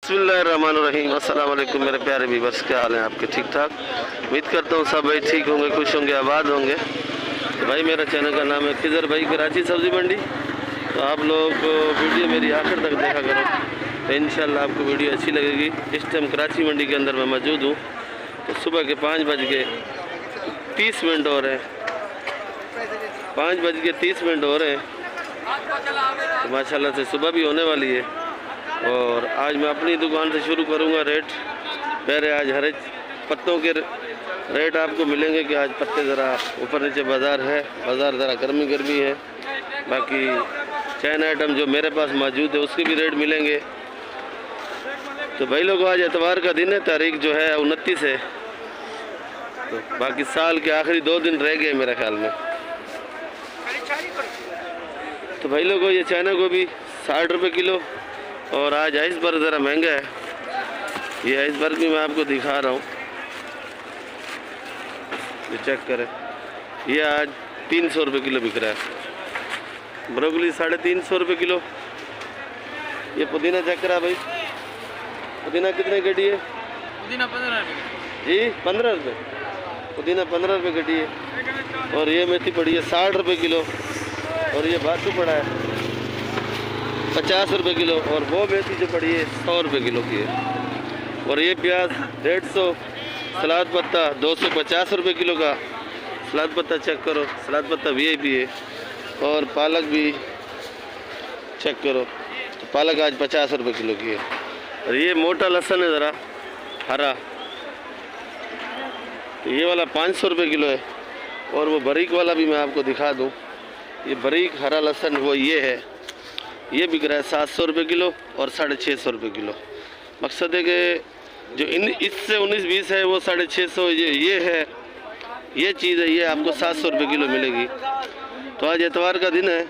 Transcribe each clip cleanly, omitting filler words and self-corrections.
बिस्मिल्लाहिर्रहमानिर्रहीम। अस्सलाम वालेकुम मेरे प्यारे व्यूअर्स, क्या हाल है आपके? ठीक ठाक, उम्मीद करता हूँ सब भाई ठीक होंगे, खुश होंगे, आबाद होंगे। तो भाई मेरा चैनल का नाम है खिजर भाई कराची सब्ज़ी मंडी। तो आप लोग वीडियो मेरी आखिर तक देखा करो, तो इंशाल्लाह आपको वीडियो अच्छी लगेगी। इस टाइम कराची मंडी के अंदर मैं मौजूद हूँ। तो सुबह के 5:30 हो रहे हैं, 5:30 हो रहे हैं। तो माशाल्लाह से सुबह भी होने वाली है। और आज मैं अपनी दुकान से शुरू करूंगा रेट। पहले आज हरे पत्तों के रेट आपको मिलेंगे कि आज पत्ते ज़रा ऊपर नीचे बाज़ार है, बाज़ार ज़रा गर्मी है। बाकी चैन आइटम जो मेरे पास मौजूद है उसके भी रेट मिलेंगे। तो भाई लोग आज एतवार का दिन है, तारीख जो है 29 है। तो बाकी साल के आखिरी 2 दिन रह गए मेरे ख्याल में। तो भाई लोगों ये चाइना गोभी 60 रुपये किलो। और आज आइसबर्ग ज़रा महंगा है। ये आइसबर्ग भी मैं आपको दिखा रहा हूँ, ये चेक करें। ये आज 300 रुपये किलो बिक रहा है। ब्रोकली 350 रुपये किलो। ये पुदीना चेक करा भाई, पुदीना कितने गड्डी है? पुदीना 15 रुपये जी, 15 रुपये पुदीना 15 रुपये गड्डी है। और ये मेथी पड़ी है 60 रुपये किलो। और ये बातू पड़ा है 50 रुपये किलो। और वो मेथी जो पड़ी है 100 रुपये किलो की है। और ये प्याज 150। सलाद पत्ता 250 रुपये किलो का। सलाद पत्ता चेक करो, सलाद पत्ता VIP है। और पालक भी चेक करो, तो पालक आज 50 रुपये किलो की है। और ये मोटा लहसुन है ज़रा हरा, तो ये वाला 500 रुपये किलो है। और वो बारीक वाला भी मैं आपको दिखा दूँ, ये बारीक हरा लहसुन वो ये है, ये बिक रहा है 700 रुपये किलो और 650 रुपये किलो। मकसद है कि जो इससे 19-20 है वो 650, ये है, ये चीज़ है, ये आपको 700 रुपये किलो मिलेगी। तो आज एतवार का दिन है।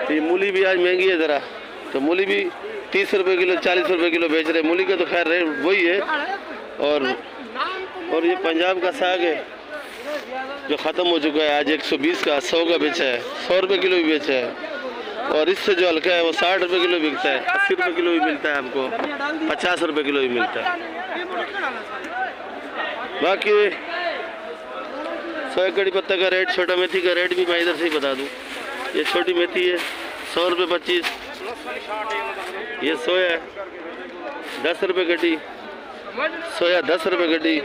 तो ये मूली भी आज महंगी है ज़रा, तो मूली भी 30 रुपये किलो 40 रुपये किलो बेच रहे हैं। मूली का तो खैर रेट वही है। और ये पंजाब का साग है जो ख़त्म हो चुका है, आज 120 का 100 का बेचा है, 100 रुपये किलो भी बेचा है। और इससे जो हल्का है वो 60 रुपये किलो बिकता है, 80 रुपये किलो भी मिलता है आपको, 50 रुपये किलो भी मिलता है। बाकी सोया कड़ी पत्ता का रेट, छोटा मेथी का रेट भी मैं इधर से ही बता दूं। ये छोटी मेथी है 100 रुपये 25। ये सोया है 10 रुपये गड्डी, सोया 10 रुपये गड्डी।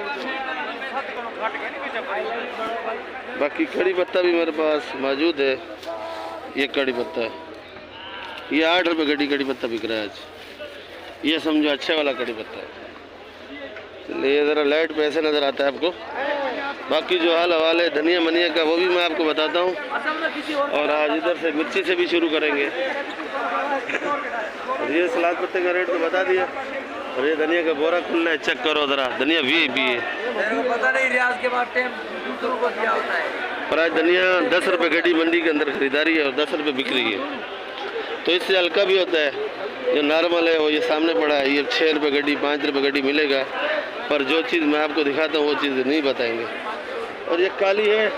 बाकी कड़ी पत्ता भी मेरे पास मौजूद है। ये कड़ी पत्ता है, ये 8 रुपये गड्डी कड़ी पत्ता बिक रहा है आज। ये समझो अच्छे वाला कड़ी पत्ता है। ये ज़रा लाइट पे ऐसे नज़र आता है आपको। बाकी जो हाल हवाल है धनिया मनिया का वो भी मैं आपको बताता हूँ। और आज इधर से मिर्ची से भी शुरू करेंगे। और ये सलाद पत्ते का रेट तो बता दिया। और ये धनिया का बोरा खुलना है, चेक करो ज़रा, धनिया VIP है। पता नहीं रियाज के बाद टाइम दूसरों को क्या होता है। और आज धनिया 10 रुपये गड्डी मंडी के अंदर खरीदारी है और 10 रुपये बिक रही है। तो इससे हल्का भी होता है। जो नॉर्मल है वो ये सामने पड़ा है, ये 6 रुपये गड्डी 5 रुपये गड्डी मिलेगा। पर जो चीज़ मैं आपको दिखाता हूँ वो चीज़ नहीं बताएंगे। और ये काली है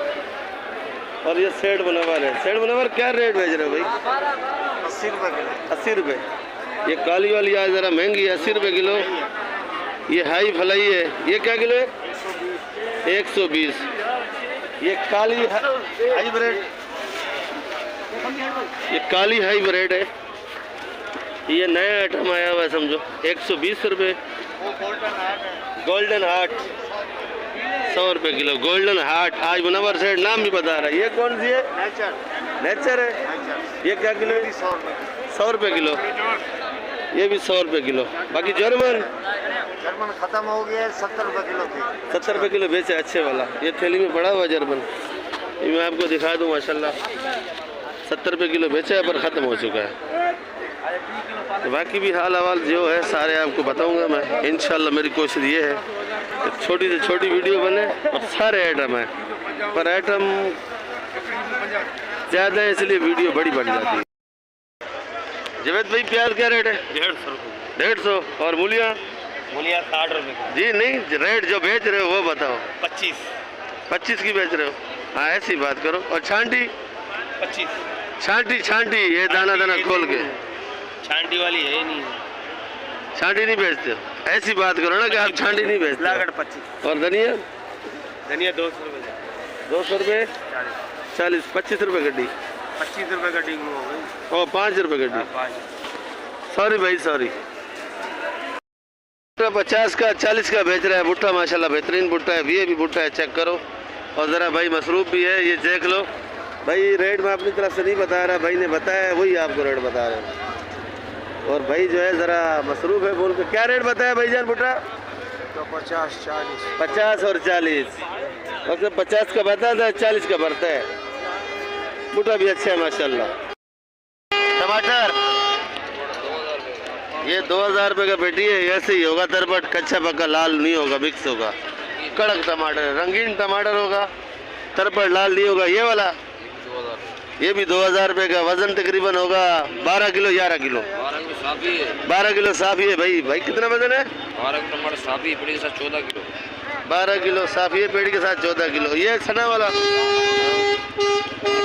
और ये सेठ बनवार है। सेठ बनवार क्या रेट बेच रहे हो भाई? 80 रुपये किलो। 80 रुपये। ये काली वाली आज ज़रा महंगी है, 80 रुपये किलो। ये हाई फलाई है, ये क्या किलो है? 120। ये काली हाइब्रिड, ये काली हाइब्रिड है। ये नया आइटम आया हुआ है समझो, 120 रुपये। गोल्डन हार्ट 100 रुपये किलो। गोल्डन हार्ट आज मुनव्वर सेठ नाम भी बता रहा है। ये कौन सी है? नेचर है। ये क्या किलो है? 100 रुपये किलो। ये भी 100 रुपये किलो। बाकी जर्मन खत्म हो गया, 70 रुपये किलो थी। 70 रुपये किलो बेचे अच्छे वाला। ये थैली में पड़ा हुआ जर्मन, ये मैं आपको दिखा दूँ माशाल्लाह। 70 रुपये किलो बेचा है पर ख़त्म हो चुका है। तो बाकी भी हाल हवाल जो है सारे आपको बताऊंगा मैं इंशाल्लाह। मेरी कोशिश ये है कि छोटी से छोटी वीडियो बने और सारे आइटम हैं, पर आइटम ज़्यादा है इसलिए वीडियो बड़ी बढ़ जाती है। जवेद भाई प्याज क्या रेट है? 150 रुपये। 150। और मूलियाँ? मूलिया 60 रुपये जी नहीं, रेट जो बेच रहे हो वो बताओ। 25 की बेच रहे हो? हाँ ऐसी बात करो। और छांटी? 25। छांटी ये दाना खोल के छांटी वाली है नहीं। छांटी नहीं बेचते हो? ऐसी बात करो ना कि आप छांटी नहीं बेचते हो। लागत 25। और धनिया? धनिया 200 रुपये। 200 रुपये 40 25 रुपये गड्डी 25 रुपये गड्डी हो गई। और 5 रुपये गड्डी। सॉरी भाई सॉरी। 50 का 40 का बेच रहा है भुट्टा, माशाल्लाह बेहतरीन भुट्टा है, ये भी भुट्टा है, चेक करो। और ज़रा भाई मसरूफ़ भी है, ये देख लो भाई। रेट मैं अपनी तरफ से नहीं बता रहा, भाई ने बताया है वही आपको रेट बता रहे हैं। और भाई जो है ज़रा मसरूफ़ है, बोल के क्या रेट बताया भाईजान भुट्टा? तो 50 40 50 और 40। मतलब 50 का बताता है, 40 का भरता है। भुट्टा भी अच्छा है माशाल्लाह। टमाटर ये 2000 रुपये का पेटी है, ऐसे ही होगा तरबट, कच्चा पक्का लाल नहीं होगा, मिक्स होगा। कड़क टमाटर, रंगीन टमाटर होगा, तरबट लाल नहीं होगा। ये वाला ये भी 2000 रुपये का, वजन तकरीबन होगा 12 किलो 11 किलो। 12 किलो साफी है भाई। भाई कितना वजन है? 12 किलो टमाटर साफी पेड़ी के साथ 14 किलो। 12 किलो साफी है पेड़ी के साथ 14 किलो। ये सना वाला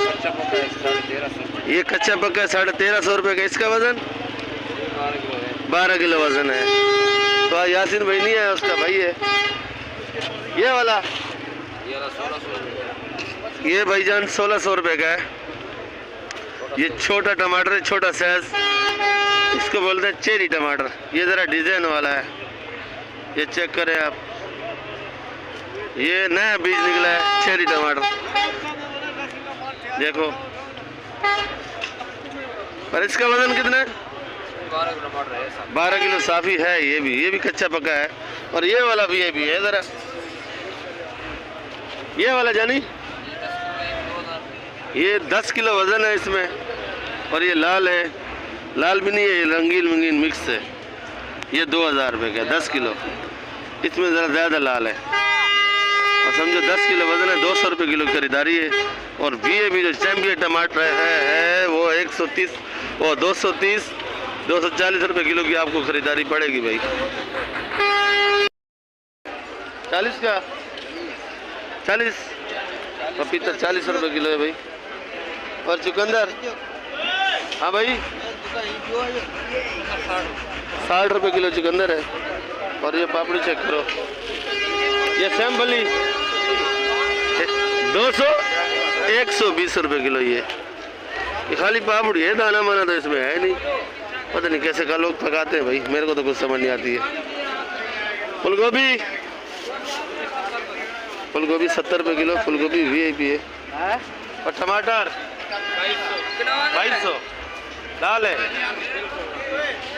कच्चा पक्का है 1350। ये कच्चा पक्का है 1350 रुपये का। इसका वजन 12 किलो वजन है। तो यासीन भाई नहीं है, उसका भाई है। ये वाला ये वाला 1600 रुपये। ये भाईजान 1600 रुपये का है। ये छोटा टमाटर है, छोटा साइज, इसको बोलते हैं चेरी टमाटर। ये ज़रा डिज़ाइन वाला है, ये चेक करें आप। ये नया बीज निकला है चेरी टमाटर, देखो। पर इसका वजन कितना है? 12 किलो टमाटर है साहब। 12 किलो साफी है। ये भी कच्चा पका है। और ये वाला भी है ज़रा, ये वाला जानी ये 10 किलो वजन है इसमें। और ये लाल है, लाल भी नहीं है, ये रंगीन मंगीन मिक्स है। ये 2000 रुपये का 10 किलो। इसमें ज़रा ज़्यादा लाल है। और समझो 10 किलो वजन है, 200 रुपये किलो की खरीदारी है। और भी जो चैम्पियन टमाटर है वो 130 वो 230 240 रुपये किलो की आपको खरीदारी पड़ेगी भाई। 40 का 40 पपीता 40 रुपये किलो है भाई। और चुकंदर हाँ भाई 60 रुपये किलो चुकंदर है। और ये पापड़ी चेक करो, ये सैम्बली 200 120 रुपये किलो। ये खाली पापड़ी है, दाना माना तो इसमें है नहीं। पता नहीं कैसे का लोग पकाते हैं भाई, मेरे को तो कुछ समझ नहीं आती है। फूलगोभी 70 रुपये किलो, फूलगोभी VIP है। और टमाटर 2200 लाल है,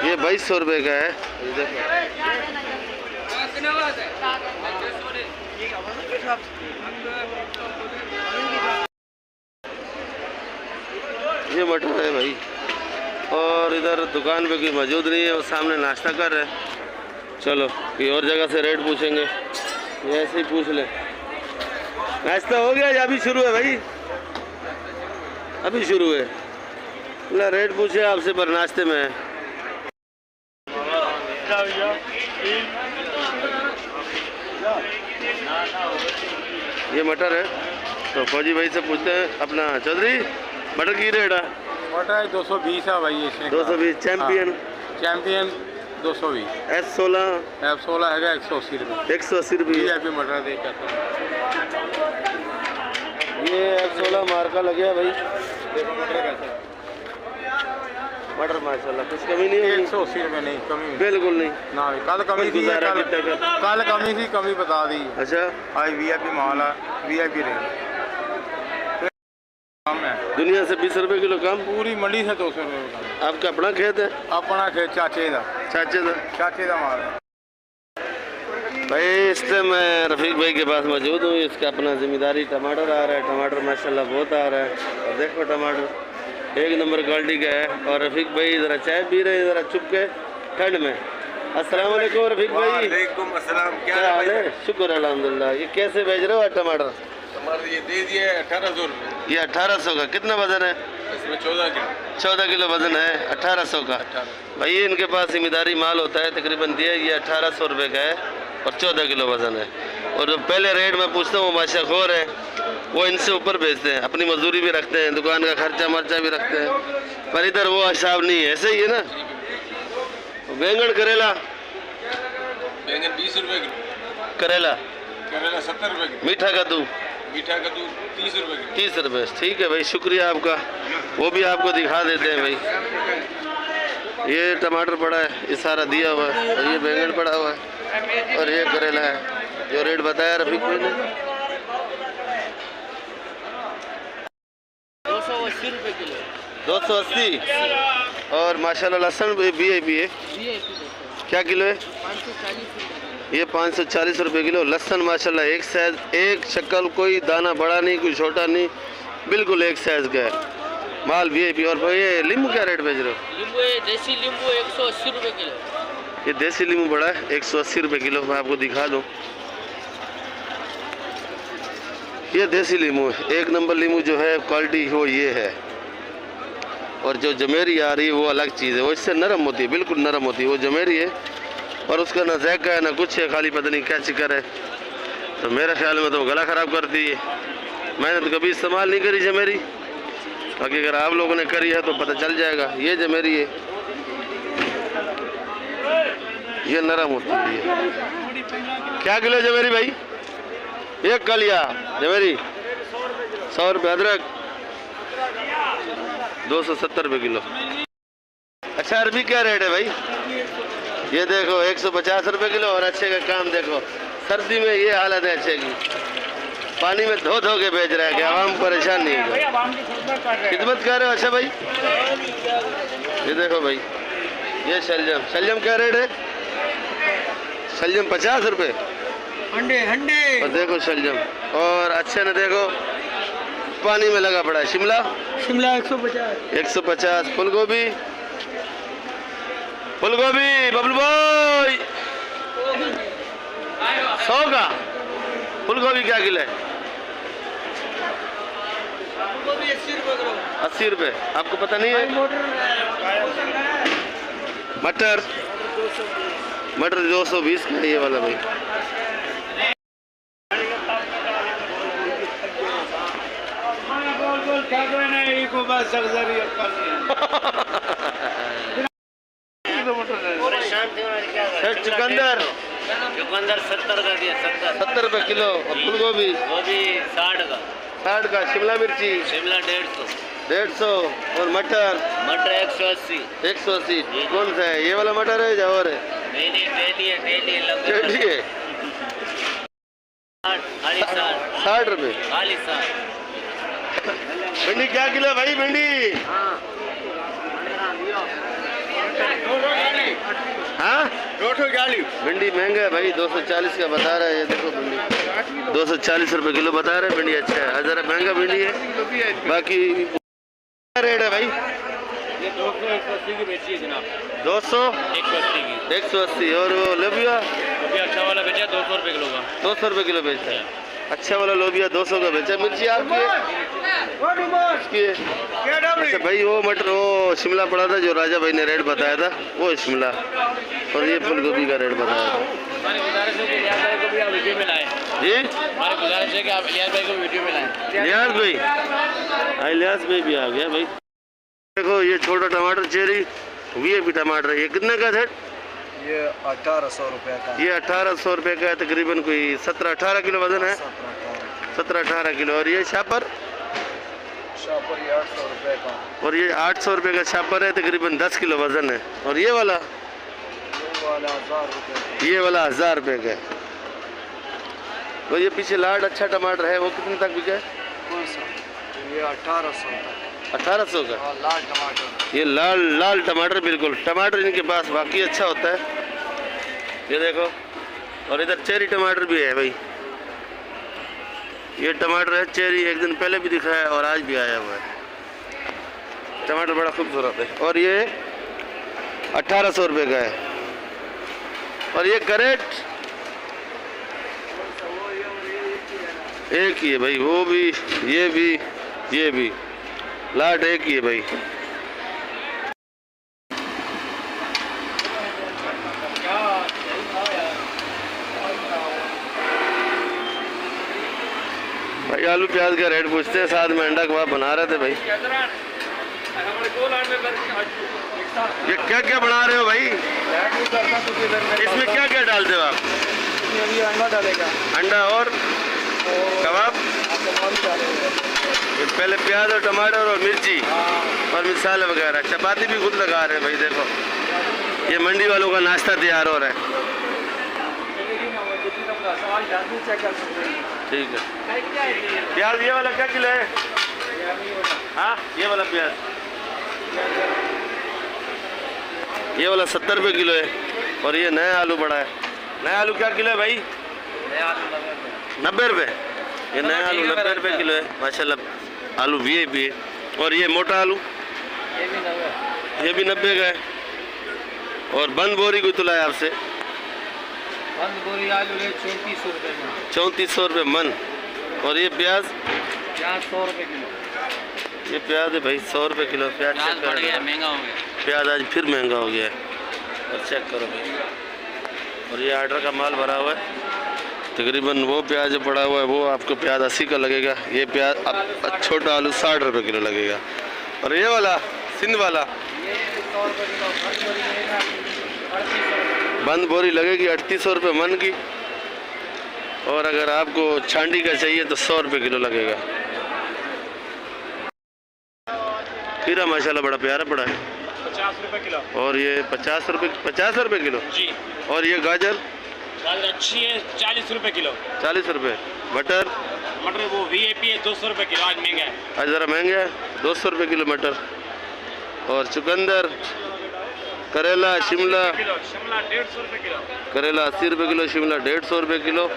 ये 2200 रुपये का है। ये देखो ये मटर है भाई। और इधर दुकान पे कोई मौजूद नहीं है, वो सामने नाश्ता कर रहे हैं। चलो कोई और जगह से रेट पूछेंगे, ये ऐसे ही पूछ ले। नाश्ता हो गया या अभी शुरू है भाई? अभी शुरू है। ना रेट पूछे आपसे पर नाश्ते में है। ये मटर है, तो फौजी भाई से पूछते हैं। अपना चौधरी मटर की रेट है? मटर 220 है भाई। 220 चैम्पियन चैम्पियन 220। F16 है 180 रुपये। 180 रुपये VIP मटर दे ये F16 मार्का लगे है भाई। देखो मटर कैसा है। मटर माशाल्लाह कुछ कमी नहीं होगी। 180 रुपये नहीं कमी बिल्कुल नहीं ना। कल कमी थी, गुजारा कितना का? कल कमी थी, कमी बता दी। अच्छा आज VIP माल है, VIP रहेगी। कम है दुनिया से 20 रुपये किलो कम। पूरी मंडी से 200 रुपये कम। आपका अपना खेत है? अपना खेत चाचे का माल है भाई। इस टाइम मैं रफ़ीक भाई के पास मौजूद हूँ। इसका अपना जिम्मेदारी टमाटर आ रहा है। टमाटर माशाल्लाह बहुत आ रहा है। और देखो टमाटर 1 नंबर क्वालिटी का है। और रफ़ीक भाई ज़रा चाय पी रहे हैं ज़रा चुप के ठंड में। अस्सलाम वालेकुम रफ़ीक भाई। वालेकुम अस्सलाम। क्या हाल है? शुक्र अल्हम्दुलिल्लाह। ये कैसे बेच रहे हो टमाटर? टमाटर ये दे दिए 1800 रुपये। ये 1800 का। कितना वजन है इसमें? 14 किलो वजन है। 1800 का भाई। इनके पास जिम्मेदारी माल होता है तकरीबन दिया। ये 1800 रुपये का है और 14 किलो वजन है। और जो पहले रेट मैं पूछता हूँ वो माशाखोर है, वो इनसे ऊपर बेचते हैं। अपनी मजदूरी भी रखते हैं, दुकान का खर्चा मर्चा भी रखते हैं। पर इधर वो हिसाब नहीं है। ऐसे ही है ना? बैंगन करेला बैंगन 20 रुपए किलो, करेला करेला 70 रुपए किलो, मीठा कद्दू मीठा कद्दू 30 रुपए किलो। 30 रुपये। ठीक है भाई, शुक्रिया आपका। वो भी आपको दिखा देते हैं भाई। ये टमाटर पड़ा है, ये सारा दिया हुआ है, और ये बैंगन पड़ा हुआ है, और ये करेला है जो रेट बताया रफीक भाई ने। 280 रुपए किलो। 280। और माशाल्लाह लहसुन भी VIP है। क्या किलो है? 540 ये 540 रुपये किलो। लहसुन माशाल्लाह एक साइज, एक शक्ल, कोई दाना बड़ा नहीं, कोई छोटा नहीं, बिल्कुल एक साइज का है माल VIP। और भाई ये नींबू क्या रेट बेच रहे हो? नींबू देसी नींबू 180 रुपए किलो। ये देसी नींबू बड़ा है 180 रुपये किलो। मैं आपको दिखा दूँ, ये देसी नींबू है। एक नंबर नींबू जो है क्वालिटी वो ये है। और जो जमेरी आ रही है वो अलग चीज़ है, वो इससे नरम होती है, बिल्कुल नरम होती है। वो जमेरी है और उसका ना जायका है ना कुछ है, खाली पता नहीं क्या चिकर है। तो मेरे ख्याल में तो गला ख़राब करती है। मैंने तो कभी इस्तेमाल नहीं करी जमेरी, बाकी अगर आप लोगों ने करी है तो पता चल जाएगा। ये जमेरी है, ये नरम होती है। क्या किलो जमेरी भाई? एक कलिया जमेरी 100 रुपये। अदरक 270 रुपये किलो। अच्छा अरबी क्या रेट है भाई? ये देखो 150 रुपये किलो। और अच्छे का काम देखो, सर्दी में ये हालत है अच्छे की, पानी में धो धो के बेच रहा है कि आवाम परेशान नहीं होगा। खिदमत कर रहे हो? अच्छा भाई ये देखो भाई, ये शलजम, शलजम क्या रेट है? शलजम 50 रुपये। और देखो शलजम, और अच्छे ने देखो पानी में लगा पड़ा है। शिमला 150। फूल गोभी बबलू भाई 100 का। फूल गोभी क्या किलो है? 80 रुपये। आपको पता नहीं है? मटर 220 का है ये वाला भाई। चुकंदर 70 का दिया, 70 रुपये किलो। और फूल गोभी 60 का। शिमला मिर्ची शिमला 150, 150। और मटर 180। कौन सा है? ये वाला मटर है या और है? नहीं डेली टेढ़ी है। 60 रुपये। भिंडी क्या किलो है भाई? भिंडी हाँ भिंडी महंगा है भाई, 240 का बता रहा है। ये देखो भिंडी 240 रुपये किलो बता रहे हैं। भिंडी अच्छा है, ज़रा महंगा भिंडी है। बाकी क्या रेट है भाई? ये 200-180 की बेची है जनाब। 200 180। और वो लोबिया अच्छा वाला बेचा 200 रुपये किलो का। 200 रुपये किलो बेचता है। अच्छा वाला लोबिया 200 का बेचा। मिर्ची आपकी है? अच्छा भाई वो मटर, वो शिमला पड़ा था जो राजा भाई ने रेट बताया था, वो शिमला। और ये फूल गोभी का रेट बताया था। हमारी गुजारिश है कि इलियास भाई को भी आप वीडियो में लाएं। जी हमारी गुजारिश है कि आप इलियास भाई को वीडियो में लाएं। इलियास भाई, इलियास भाई भी आ गया भाई। देखो ये छोटा टमाटर चेरी VIP टमाटर है। ये कितने का है? ये 1800 रुपए का। ये 1800 रुपये का है। तकरीबन कोई 17-18 किलो वजन है। 17-18 किलो। और ये शापर ये 800 रुपए का। और ये 800 रुपये का शापर है, तकरीबन 10 किलो वजन है। और ये वाला 1000 रुपए। ये वाला 1000 रुपये का है। तो ये पीछे लाड अच्छा टमाटर है, वो कितने तक बिका है? कौन सा? ये 1800 का। 1800 का। लाल टमाटर। ये लाल टमाटर, बिल्कुल टमाटर इनके पास वाकई अच्छा होता है। ये देखो, और इधर चेरी टमाटर भी है भाई। ये टमाटर है चेरी, एक दिन पहले भी दिखाया और आज भी आया हुआ है। टमाटर बड़ा खूबसूरत है। और ये 1800 रुपये का है। और ये कैरेट एक ही है भाई, वो भी ये भी लाट एक ही है भाई। भाई आलू प्याज का रेट पूछते हैं, साथ में अंडा कबाब बना रहे थे भाई। ये क्या क्या बना रहे हो भाई? इसमें क्या क्या डालते हो आप? अभी अंडा डालेगा अंडा और कबाब। ये पहले प्याज और टमाटर और मिर्ची और मिसाले वगैरह, चपाती भी खुद लगा रहे हैं भाई। देखो ये मंडी वालों का नाश्ता तैयार हो रहा है। ठीक है। प्याज ये वाला क्या किलो है? हाँ ये वाला प्याज, ये वाला 70 रुपये किलो है। और ये नया आलू बड़ा है। नया आलू क्या किलो है भाई? 90 रुपये। ये नया आलू 90 रुपये किलो है माशाल्लाह। आलू VIP है। और ये मोटा आलू ये भी 90 का है। और बंद बोरी को तुला है आपसे? बंद बोरी आलू है 3400 रुपये में। 3400 रुपये मन। और ये प्याज? प्याज 100 रुपये किलो। ये प्याज है भाई 100 रुपये किलो। प्याज चेक बढ़ गया, करो, महंगा हो गया। प्याज आज फिर महंगा हो गया है। और चेक करो भाई। और ये आर्डर का माल भरा हुआ है। तकरीबन वो प्याज पड़ा हुआ है वो आपको प्याज 80 का लगेगा। ये प्याज छोटा आलू 60 रुपये किलो लगेगा। और ये वाला सिंध वाला ये 100 रुपये किलो। बंद बोरी लगेगी 3800 रुपये मन की। और अगर आपको छांडी का चाहिए तो 100 रुपये किलो लगेगा। खीरा माशाल्लाह बड़ा प्यारा पड़ा है। 50 रुपये किलो। और ये 50 रुपये किलो। जी। और ये गाजर? गाजर अच्छी है 40 रुपये किलो। 40 रुपये। मटर? मटर वो VIP है 200 रुपये किलो, आज महंगा है। आज ज़रा महंगा है, 200 रुपये किलो मटर। और चुकंदर, करेला, शिमला? शिमला 150 रुपये किलो। करेला 80 रुपये किलो, शिमला 150 रुपये किलो।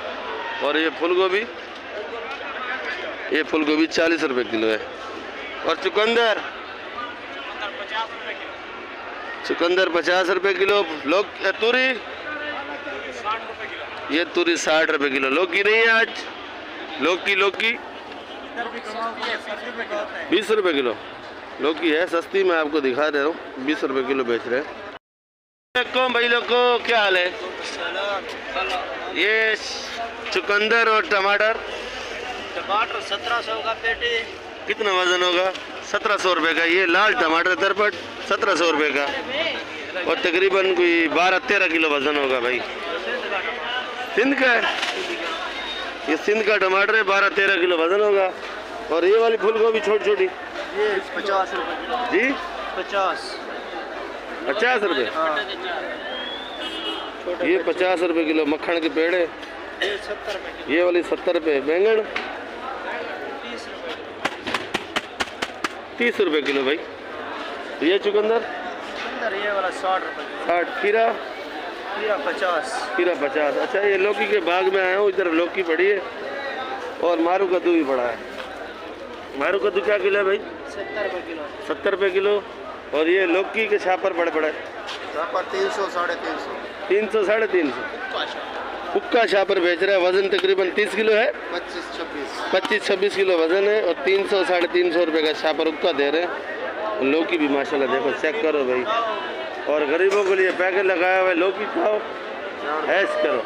और ये फूल गोभी? ये फूल गोभी 40 रुपये किलो है। और चुकंदर? 50 रुपये किलो। चुकंदर 50 रुपये किलो। लोग तूरी? 60 रुपये किलो। ये तूरी 60 रुपये किलो। लौकी नहीं है आज? लौकी 20 रुपये किलो। लौकी है सस्ती, मैं आपको दिखा दे रहा हूँ, 20 रुपये किलो बेच रहे हैं। कौन भाई लोग को क्या हाल है? ये चुकंदर और टमाटर? टमाटर 1700 का पेटी। कितना वजन होगा? 1700 रुपये का। ये लाल टमाटर तरपट 1700 रुपये का। और तकरीबन कोई 12-13 किलो वजन होगा भाई। सिंध का है ये, सिंध का टमाटर है, 12-13 किलो वजन होगा। और ये वाली फूल गोभी छोटी छोटी? ये 50 रुपये जी 50 रुपये। ये 50 रुपये किलो मक्खन के पेड़ है। ये 70 रुपये। ये वाली 70 रुपये। बैंगन 30 रुपये किलो भाई। ये चुकंदर? ये वाला 60 रुपये। 60। खीरा? खीरा 50। खीरा 50। अच्छा ये लौकी के बाग में आया हूँ, इधर लौकी पड़ी है। और मारू कद्दू भी पड़ा है। मारू कद्दू क्या किलो है भाई? 70 रुपये किलो। 70 रुपये किलो। और ये लौकी के छापर बड़े बड़े? 300 350। 300 350। हुक्का छापर बेच रहा है। वजन तकरीबन 30 किलो है। 25-26 किलो वजन है। और 300 350 रुपये का छापर हुक्का दे रहे हैं। लौकी भी माशाल्लाह देखो, चेक करो भाई। और गरीबों के लिए पैकेट लगाया हुआ है, लौकी खाओ, ऐश करो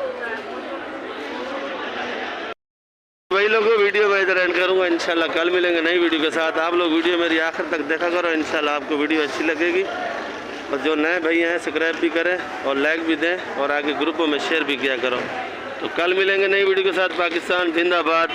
भाई लोगों। वीडियो मैं इधर एंड करूँगा, इंशाल्लाह कल मिलेंगे नई वीडियो के साथ। आप लोग वीडियो मेरी आखिर तक देखा करो, इंशाल्लाह आपको वीडियो अच्छी लगेगी। और जो नए भाई हैं सब्सक्राइब भी करें और लाइक भी दें और आगे ग्रुपों में शेयर भी किया करो। तो कल मिलेंगे नई वीडियो के साथ। पाकिस्तान जिंदाबाद।